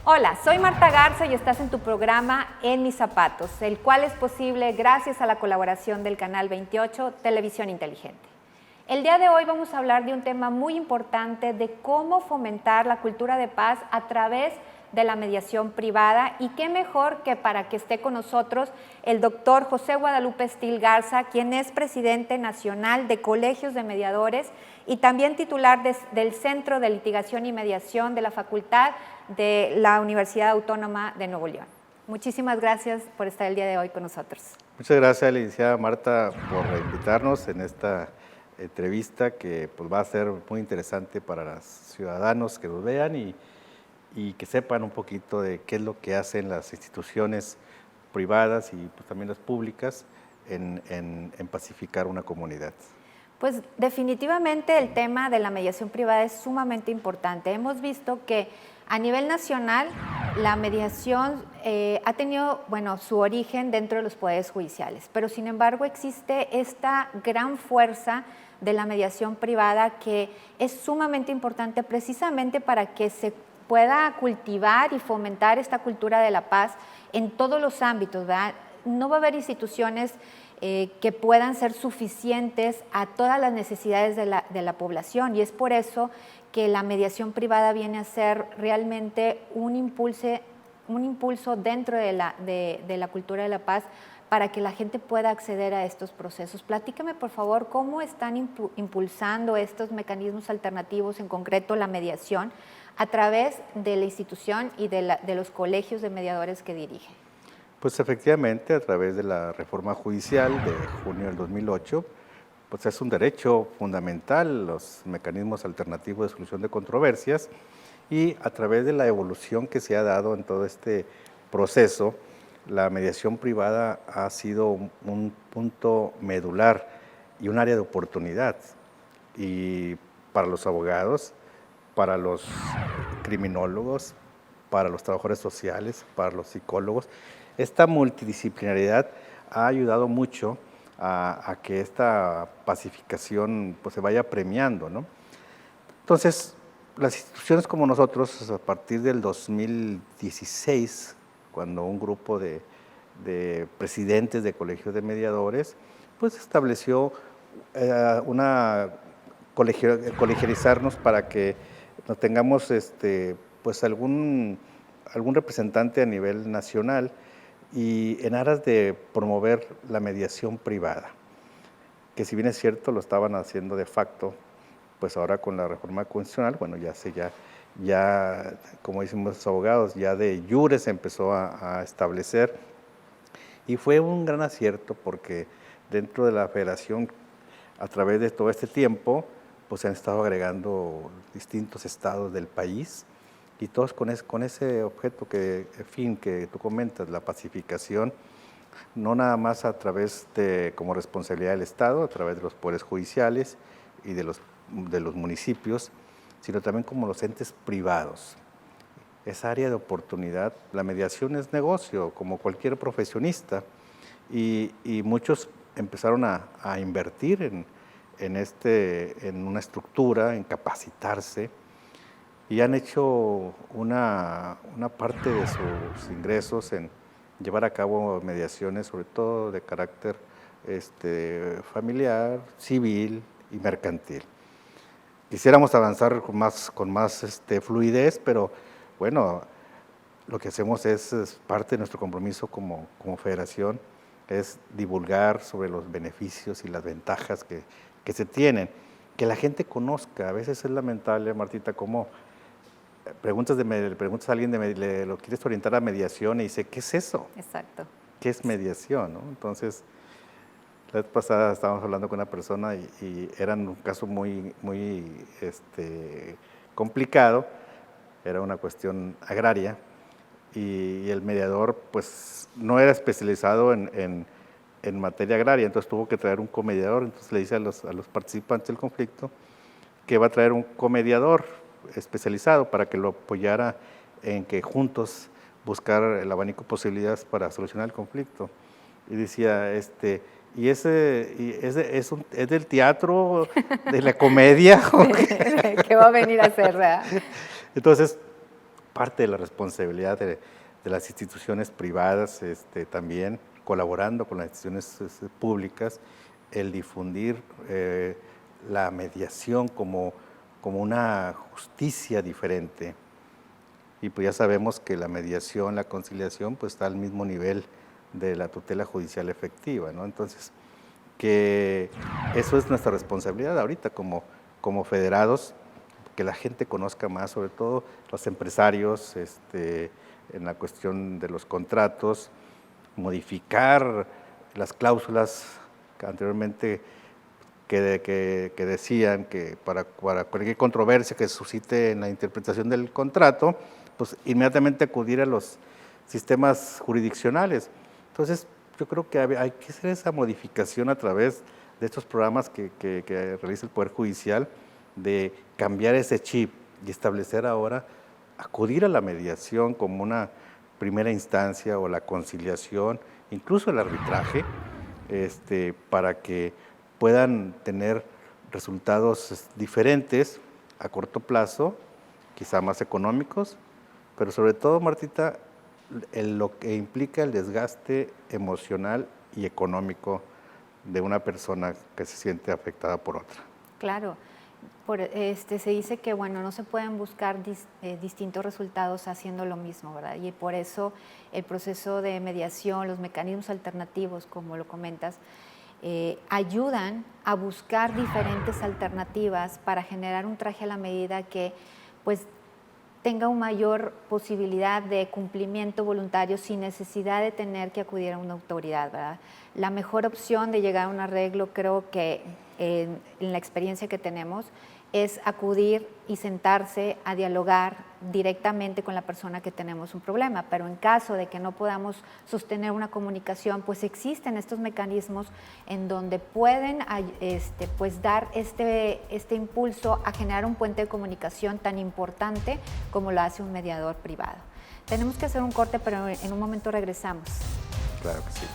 Hola, soy Marta Garza y estás en tu programa En Mis Zapatos, el cual es posible gracias a la colaboración del Canal 28, Televisión Inteligente. El día de hoy vamos a hablar de un tema muy importante de cómo fomentar la cultura de paz a través de la mediación privada, y qué mejor que para que esté con nosotros el doctor José Guadalupe Estil Garza, quien es presidente nacional de Colegios de Mediadores y también titular del Centro de Litigación y Mediación de la Facultad de la Universidad Autónoma de Nuevo León. Muchísimas gracias por estar el día de hoy con nosotros. Muchas gracias, licenciada Marta, por invitarnos en esta entrevista que pues, va a ser muy interesante para los ciudadanos que nos vean y que sepan un poquito de qué es lo que hacen las instituciones privadas y pues, también las públicas en pacificar una comunidad. Pues definitivamente el tema de la mediación privada es sumamente importante. Hemos visto que a nivel nacional la mediación ha tenido, su origen dentro de los poderes judiciales, pero sin embargo existe esta gran fuerza de la mediación privada que es sumamente importante precisamente para que se pueda cultivar y fomentar esta cultura de la paz en todos los ámbitos, ¿verdad? No va a haber instituciones que puedan ser suficientes a todas las necesidades de la población, y es por eso que la mediación privada viene a ser realmente un impulso dentro de la cultura de la paz para que la gente pueda acceder a estos procesos. Platícame, por favor, cómo están impulsando estos mecanismos alternativos, en concreto la mediación, a través de la institución y de los colegios de mediadores que dirige. Pues efectivamente, a través de la reforma judicial de junio del 2008, pues es un derecho fundamental los mecanismos alternativos de solución de controversias, y a través de la evolución que se ha dado en todo este proceso, la mediación privada ha sido un punto medular y un área de oportunidad, y para los abogados, para los criminólogos, para los trabajadores sociales, para los psicólogos. Esta multidisciplinaridad ha ayudado mucho a que esta pacificación pues, se vaya premiando, ¿no? Entonces, las instituciones como nosotros, a partir del 2016, cuando un grupo de presidentes de colegios de mediadores, pues estableció colegializarnos para que nos tengamos pues algún representante a nivel nacional, y en aras de promover la mediación privada, que si bien es cierto lo estaban haciendo de facto, pues ahora con la reforma constitucional, bueno, ya como dicen los abogados, ya de jure se empezó a establecer, y fue un gran acierto porque dentro de la federación, a través de todo este tiempo, pues se han estado agregando distintos estados del país, y todos con ese objeto que tú comentas, la pacificación, no nada más a través como responsabilidad del Estado, a través de los poderes judiciales y de los municipios, sino también como los entes privados. Esa área de oportunidad, la mediación es negocio, como cualquier profesionista, y muchos empezaron a invertir en una estructura, en capacitarse, y han hecho una parte de sus ingresos en llevar a cabo mediaciones, sobre todo de carácter familiar, civil y mercantil. Quisiéramos avanzar con más fluidez, pero bueno, lo que hacemos es parte de nuestro compromiso como federación, es divulgar sobre los beneficios y las ventajas que se tienen, que la gente conozca. A veces es lamentable, Martita, cómo preguntas a alguien, lo quieres orientar a mediación y dice, ¿qué es eso? Exacto. ¿Qué es mediación? ¿No? Entonces, la vez pasada estábamos hablando con una persona y era un caso muy complicado, era una cuestión agraria, y el mediador pues no era especializado en materia agraria, entonces tuvo que traer un comediador. Entonces le dice a los participantes del conflicto que va a traer un comediador especializado para que lo apoyara en que juntos buscar el abanico de posibilidades para solucionar el conflicto. Y decía, ¿y ese es del teatro, de la comedia? ¿Qué va a venir a hacer, verdad? Entonces, parte de la responsabilidad de las instituciones privadas, también colaborando con las instituciones públicas, el difundir la mediación como una justicia diferente. Y pues ya sabemos que la mediación, la conciliación, pues está al mismo nivel de la tutela judicial efectiva, ¿no? Entonces, que eso es nuestra responsabilidad ahorita como federados, que la gente conozca más, sobre todo los empresarios, en la cuestión de los contratos, modificar las cláusulas que anteriormente que decían que para cualquier controversia que suscite en la interpretación del contrato, pues inmediatamente acudir a los sistemas jurisdiccionales. Entonces, yo creo que hay que hacer esa modificación a través de estos programas que realiza el Poder Judicial, de cambiar ese chip y establecer ahora, acudir a la mediación como una primera instancia o la conciliación, incluso el arbitraje, para que puedan tener resultados diferentes a corto plazo, quizá más económicos, pero sobre todo, Martita, lo que implica el desgaste emocional y económico de una persona que se siente afectada por otra. Claro. Se dice que bueno, no se pueden buscar distintos resultados haciendo lo mismo, ¿verdad? Y por eso el proceso de mediación, los mecanismos alternativos, como lo comentas, ayudan a buscar diferentes alternativas para generar un traje a la medida que pues tenga una mayor posibilidad de cumplimiento voluntario sin necesidad de tener que acudir a una autoridad, ¿verdad? La mejor opción de llegar a un arreglo, creo que en la experiencia que tenemos, es acudir y sentarse a dialogar directamente con la persona que tenemos un problema, pero en caso de que no podamos sostener una comunicación, pues existen estos mecanismos en donde pueden pues dar este impulso a generar un puente de comunicación tan importante como lo hace un mediador privado. Tenemos que hacer un corte, pero en un momento regresamos. Claro que sí.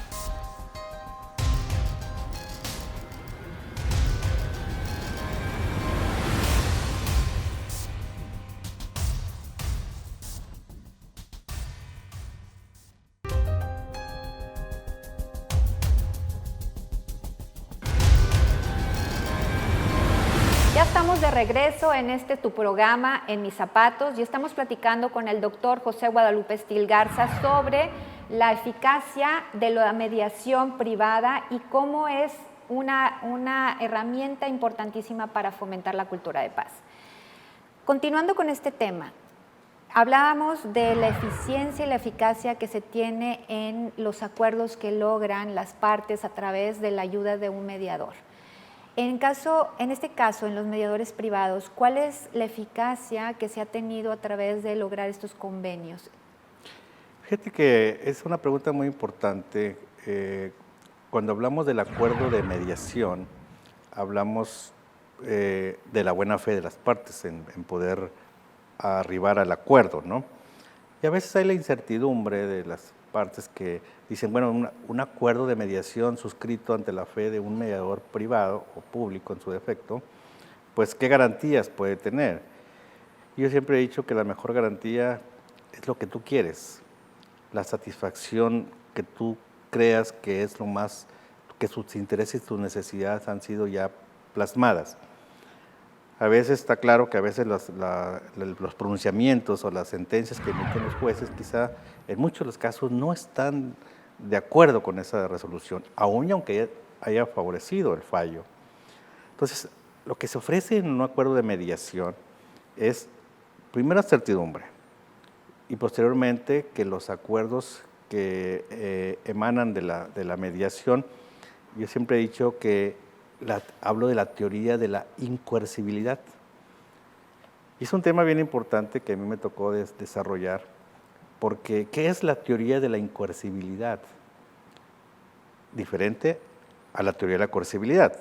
Ya estamos de regreso en tu programa, En Mis Zapatos, y estamos platicando con el doctor José Guadalupe Stihl Garza sobre la eficacia de la mediación privada y cómo es una herramienta importantísima para fomentar la cultura de paz. Continuando con este tema, hablábamos de la eficiencia y la eficacia que se tiene en los acuerdos que logran las partes a través de la ayuda de un mediador. En este caso, en los mediadores privados, ¿cuál es la eficacia que se ha tenido a través de lograr estos convenios? Fíjate que es una pregunta muy importante. Cuando hablamos del acuerdo de mediación, hablamos de la buena fe de las partes en poder arribar al acuerdo, ¿no? Y a veces hay la incertidumbre de las partes que dicen, bueno, un acuerdo de mediación suscrito ante la fe de un mediador privado o público en su defecto, pues ¿qué garantías puede tener? Yo siempre he dicho que la mejor garantía es lo que tú quieres, la satisfacción que tú creas que es lo más, que sus intereses y tus necesidades han sido ya plasmadas. A veces está claro que a veces los pronunciamientos o las sentencias que emiten los jueces quizá en muchos de los casos no están de acuerdo con esa resolución, aun y aunque haya favorecido el fallo. Entonces, lo que se ofrece en un acuerdo de mediación es, primero, certidumbre y posteriormente que los acuerdos que emanan de la mediación, yo siempre he dicho que hablo de la teoría de la incoercibilidad. Y es un tema bien importante que a mí me tocó desarrollar, porque ¿qué es la teoría de la incoercibilidad? Diferente a la teoría de la coercibilidad.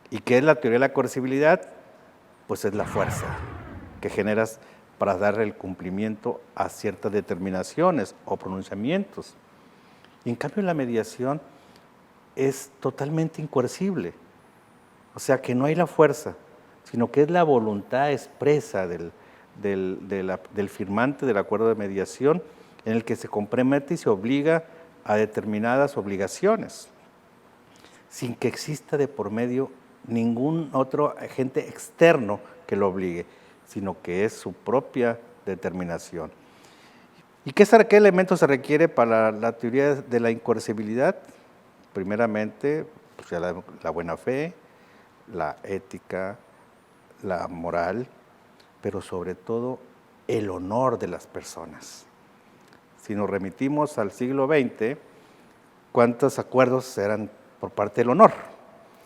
¿Y qué es la teoría de la coercibilidad? Pues es la fuerza que generas para dar el cumplimiento a ciertas determinaciones o pronunciamientos. Y en cambio la mediación es totalmente incoercible. O sea que no hay la fuerza, sino que es la voluntad expresa del del firmante del acuerdo de mediación, en el que se compromete y se obliga a determinadas obligaciones, sin que exista de por medio ningún otro agente externo que lo obligue, sino que es su propia determinación. ¿Y qué elemento se requiere para la teoría de la incoercibilidad? Primeramente, pues ya la buena fe, la ética, la moral, pero sobre todo el honor de las personas. Si nos remitimos al siglo XX, ¿cuántos acuerdos eran por parte del honor?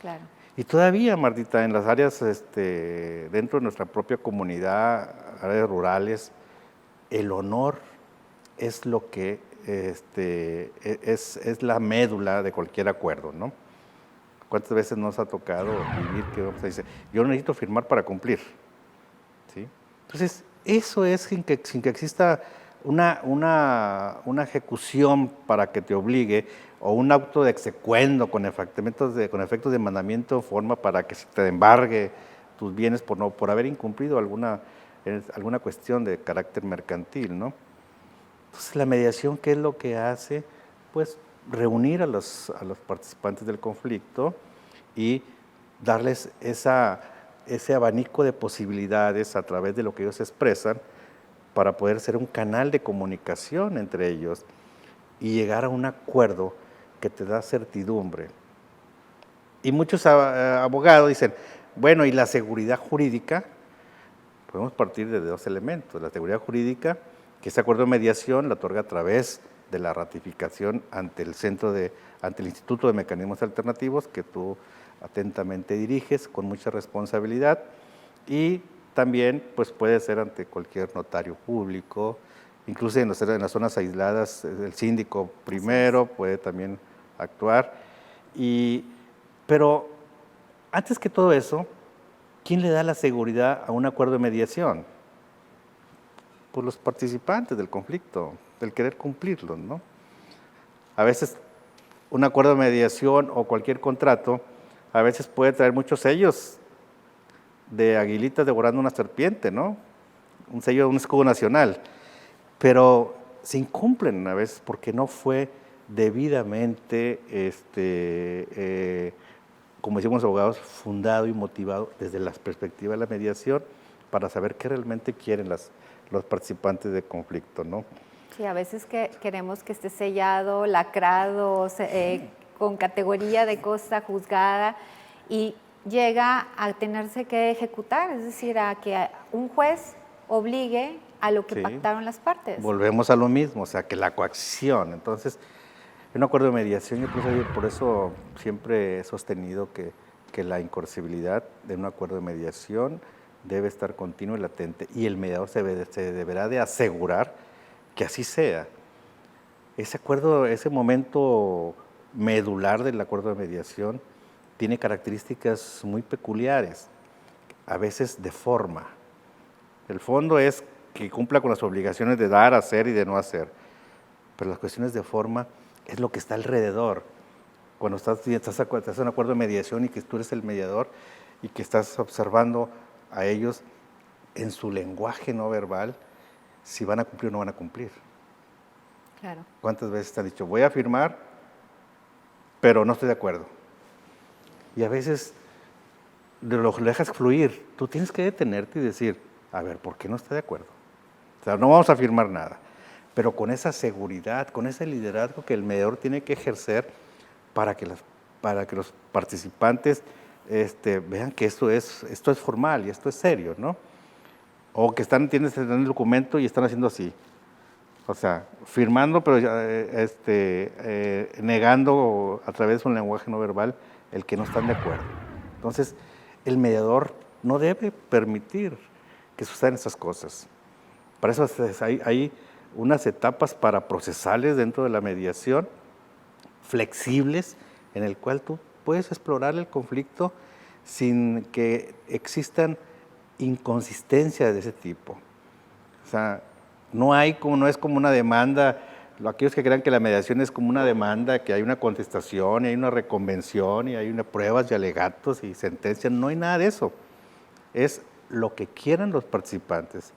Claro. Y todavía, Martita, en las áreas, dentro de nuestra propia comunidad, áreas rurales, el honor es lo que es la médula de cualquier acuerdo, ¿no? ¿Cuántas veces nos ha tocado vivir que se dice, yo necesito firmar para cumplir? ¿Sí? Entonces, eso es sin que exista una ejecución para que te obligue, o un auto de execuendo con efectos de mandamiento en forma para que se te embargue tus bienes por haber incumplido alguna cuestión de carácter mercantil, ¿no? Entonces, la mediación, ¿qué es lo que hace? Pues reunir a los participantes del conflicto y darles ese abanico de posibilidades a través de lo que ellos expresan para poder ser un canal de comunicación entre ellos y llegar a un acuerdo que te da certidumbre. Y muchos abogados dicen, bueno, ¿y la seguridad jurídica? Podemos partir de dos elementos. La seguridad jurídica, que ese acuerdo de mediación la otorga a través de la ratificación ante el Instituto de Mecanismos Alternativos, que tú atentamente diriges con mucha responsabilidad, y también pues puede ser ante cualquier notario público, incluso en las zonas aisladas, el síndico primero puede también actuar. Pero antes que todo eso, ¿quién le da la seguridad a un acuerdo de mediación? Pues los participantes del conflicto, del querer cumplirlo, ¿no? A veces un acuerdo de mediación o cualquier contrato, a veces puede traer muchos sellos de aguilitas devorando una serpiente, ¿no? Un sello, un escudo nacional, pero se incumplen a veces porque no fue debidamente, como decimos los abogados, fundado y motivado desde la perspectiva de la mediación para saber qué realmente quieren los participantes de conflicto, ¿no? Sí, a veces que queremos que esté sellado, lacrado, con categoría de cosa juzgada, y llega a tenerse que ejecutar, es decir, a que un juez obligue a lo que Sí. pactaron las partes. Volvemos a lo mismo, o sea, que la coacción. Entonces, en un acuerdo de mediación, yo por eso siempre he sostenido que la incoercibilidad de un acuerdo de mediación debe estar continuo y latente, y el mediador se deberá de asegurar que así sea. Ese acuerdo, ese momento medular del acuerdo de mediación tiene características muy peculiares, a veces de forma. El fondo es que cumpla con las obligaciones de dar, hacer y de no hacer, pero las cuestiones de forma es lo que está alrededor. Cuando estás en un acuerdo de mediación y que tú eres el mediador y que estás observando a ellos en su lenguaje no verbal, si van a cumplir o no van a cumplir. Claro. ¿Cuántas veces te han dicho, voy a firmar, pero no estoy de acuerdo? Y a veces lo dejas fluir. Tú tienes que detenerte y decir, a ver, ¿por qué no está de acuerdo? O sea, no vamos a firmar nada, pero con esa seguridad, con ese liderazgo que el mediador tiene que ejercer para que los participantes vean que esto es formal y esto es serio, ¿no? O que están el documento y están haciendo así. O sea, firmando, pero negando a través de un lenguaje no verbal el que no están de acuerdo. Entonces, el mediador no debe permitir que sucedan esas cosas. Para eso hay unas etapas para procesales dentro de la mediación, flexibles, en el cual tú puedes explorar el conflicto sin que existan inconsistencias de ese tipo. O sea, no es como una demanda. Aquellos que crean que la mediación es como una demanda, que hay una contestación, y hay una reconvención, y hay pruebas y alegatos y sentencias, no hay nada de eso. Es lo que quieran los participantes.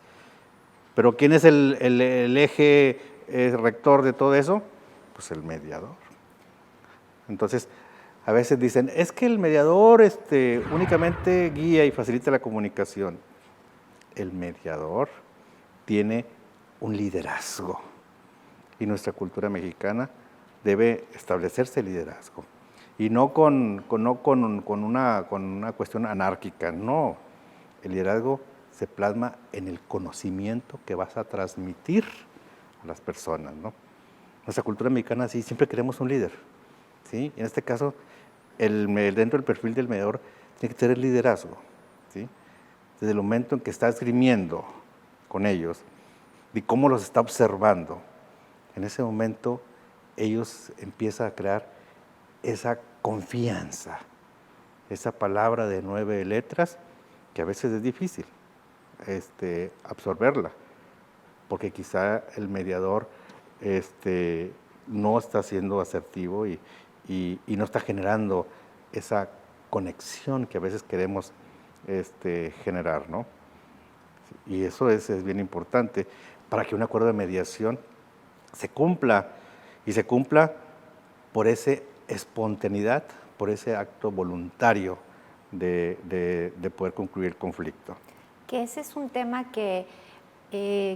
Pero ¿quién es el eje rector de todo eso? Pues el mediador. Entonces, a veces dicen, es que el mediador únicamente guía y facilita la comunicación. El mediador tiene un liderazgo y nuestra cultura mexicana debe establecerse el liderazgo. Y no con una cuestión anárquica, no. El liderazgo se plasma en el conocimiento que vas a transmitir a las personas, ¿no? Nuestra cultura mexicana sí, siempre queremos un líder, ¿sí? En este caso, dentro del perfil del mediador tiene que tener liderazgo, ¿sí? Desde el momento en que está esgrimiendo con ellos y cómo los está observando, en ese momento ellos empiezan a crear esa confianza, esa palabra de 9 letras que a veces es difícil absorberla, porque quizá el mediador no está siendo asertivo y no está generando esa conexión que a veces queremos generar, ¿no? Y eso es bien importante para que un acuerdo de mediación se cumpla, y se cumpla por esa espontaneidad, por ese acto voluntario de poder concluir el conflicto. Que ese es un tema que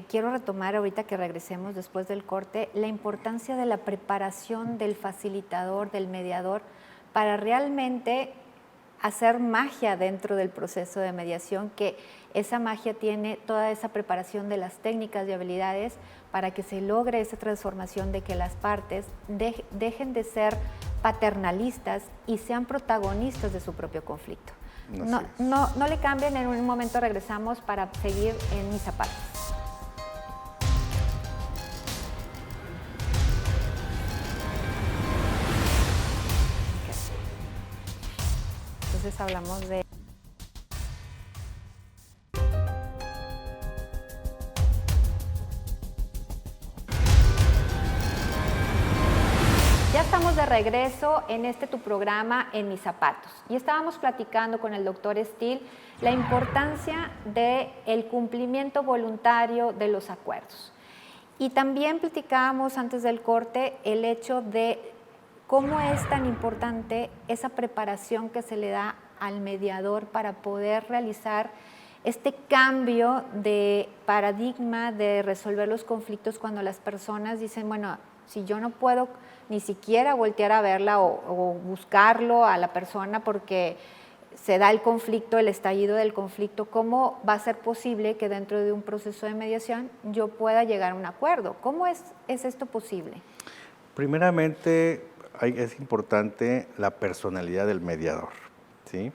quiero retomar ahorita que regresemos después del corte, la importancia de la preparación del facilitador, del mediador, para realmente hacer magia dentro del proceso de mediación, que esa magia tiene toda esa preparación de las técnicas y habilidades para que se logre esa transformación de que las partes dejen de ser paternalistas y sean protagonistas de su propio conflicto. No le cambien, en un momento regresamos para seguir en Mis Zapatos. Entonces hablamos de... Ya estamos de regreso en tu programa En Mis Zapatos, y estábamos platicando con el doctor Still la importancia del cumplimiento voluntario de los acuerdos. Y también platicábamos antes del corte el hecho de cómo es tan importante esa preparación que se le da al mediador para poder realizar este cambio de paradigma de resolver los conflictos cuando las personas dicen, bueno, si yo no puedo ni siquiera voltear a verla o buscarlo a la persona porque se da el conflicto, el estallido del conflicto, ¿cómo va a ser posible que dentro de un proceso de mediación yo pueda llegar a un acuerdo? ¿Cómo es esto posible? Primeramente, es importante la personalidad del mediador, ¿sí?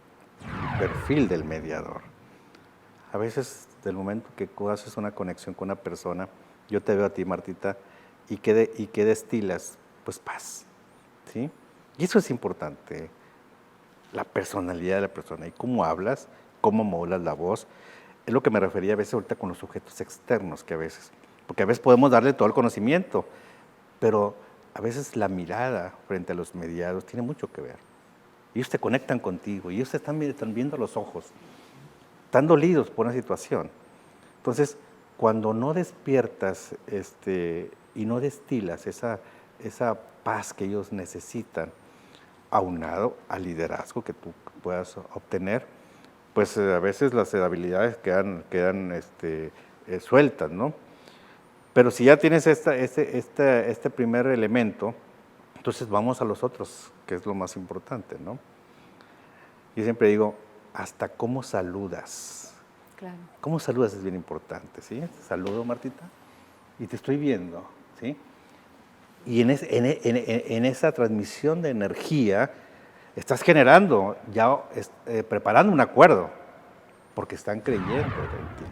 El perfil del mediador. A veces, del momento que tú haces una conexión con una persona, yo te veo a ti, Martita, y que destilas, pues, paz, ¿sí? Y eso es importante, la personalidad de la persona, y cómo hablas, cómo modulas la voz. Es lo que me refería a veces ahorita con los sujetos externos, que a veces, porque a veces podemos darle todo el conocimiento, pero a veces la mirada frente a los mediados tiene mucho que ver. Ellos te conectan contigo, y ellos te están viendo a los ojos, están dolidos por una situación. Entonces, cuando no despiertas y no destilas esa paz que ellos necesitan, aunado al liderazgo que tú puedas obtener, pues a veces las habilidades quedan sueltas, ¿no? Pero si ya tienes este primer elemento, entonces vamos a los otros, que es lo más importante, ¿no? Yo siempre digo, hasta cómo saludas. Claro. Cómo saludas es bien importante, ¿sí? Te saludo, Martita, y te estoy viendo, ¿sí? Y en esa transmisión de energía estás generando, ya preparando un acuerdo, porque están creyendo en ti.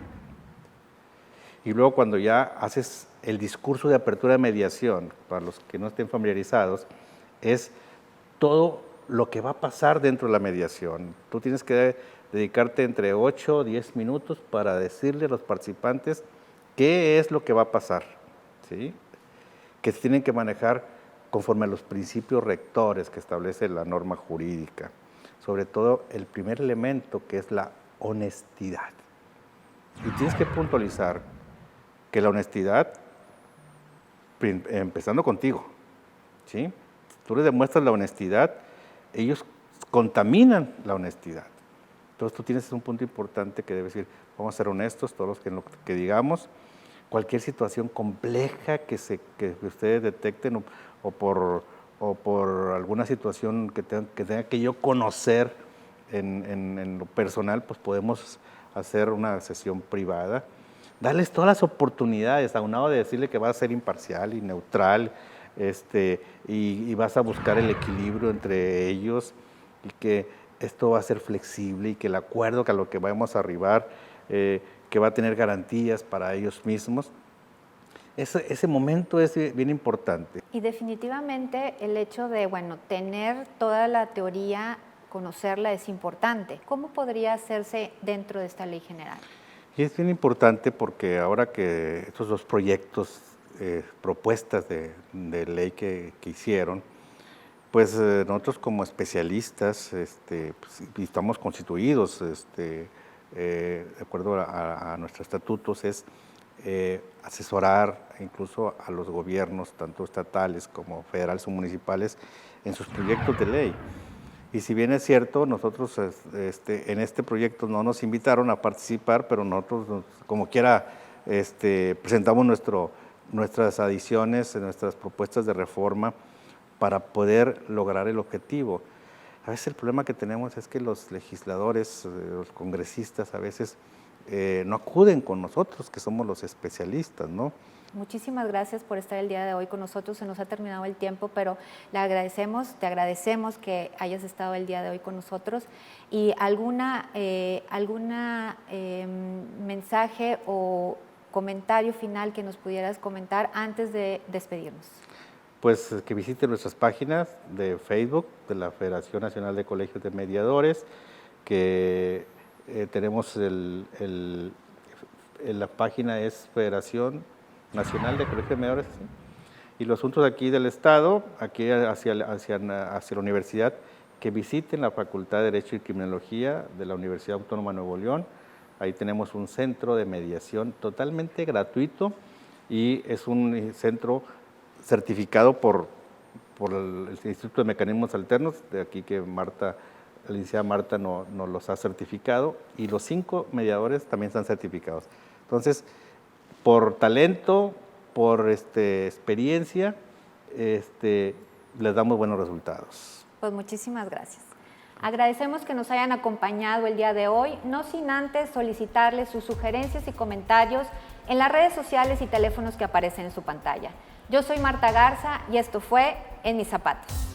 Y luego cuando ya haces el discurso de apertura de mediación, para los que no estén familiarizados, es todo lo que va a pasar dentro de la mediación. Tú tienes que dedicarte entre 8 o 10 minutos para decirle a los participantes qué es lo que va a pasar, ¿sí? Que se tienen que manejar conforme a los principios rectores que establece la norma jurídica. Sobre todo el primer elemento, que es la honestidad. Y tienes que puntualizar que la honestidad, empezando contigo, ¿sí? Tú les demuestras la honestidad, ellos contaminan la honestidad. Entonces tú tienes un punto importante que debes decir, vamos a ser honestos todos los que digamos, cualquier situación compleja que ustedes detecten o por alguna situación que tenga que yo conocer en lo personal, pues podemos hacer una sesión privada. Darles todas las oportunidades, aunado de decirle que vas a ser imparcial y neutral, y vas a buscar el equilibrio entre ellos, y que esto va a ser flexible y que el acuerdo a lo que vamos a arribar, que va a tener garantías para ellos mismos. Ese momento es bien importante. Y definitivamente el hecho de, bueno, tener toda la teoría, conocerla es importante. ¿Cómo podría hacerse dentro de esta ley general? Y es bien importante porque ahora que estos dos proyectos, propuestas de ley que hicieron, pues nosotros como especialistas pues, estamos constituidos, de acuerdo a nuestros estatutos, es asesorar incluso a los gobiernos, tanto estatales como federales o municipales, en sus proyectos de ley. Y si bien es cierto, nosotros en este proyecto no nos invitaron a participar, pero nosotros, como quiera, presentamos nuestras adiciones, nuestras propuestas de reforma para poder lograr el objetivo. A veces el problema que tenemos es que los legisladores, los congresistas, a veces no acuden con nosotros, que somos los especialistas, ¿no? Muchísimas gracias por estar el día de hoy con nosotros. Se nos ha terminado el tiempo, pero te agradecemos que hayas estado el día de hoy con nosotros. ¿Y alguna mensaje o comentario final que nos pudieras comentar antes de despedirnos? Pues que visiten nuestras páginas de Facebook de la Federación Nacional de Colegios de Mediadores, que tenemos la página es Federación Nacional de Colegios de Mediadores, ¿sí? Y los asuntos aquí del Estado, aquí hacia la universidad, que visiten la Facultad de Derecho y Criminología de la Universidad Autónoma de Nuevo León. Ahí tenemos un centro de mediación totalmente gratuito y es un centro certificado por el Instituto de Mecanismos Alternos, de aquí que la licenciada Marta nos los ha certificado, y los 5 mediadores también están certificados. Entonces, por talento, por experiencia, les damos buenos resultados. Pues muchísimas gracias. Agradecemos que nos hayan acompañado el día de hoy, no sin antes solicitarles sus sugerencias y comentarios en las redes sociales y teléfonos que aparecen en su pantalla. Yo soy Marta Garza y esto fue En Mis Zapatos.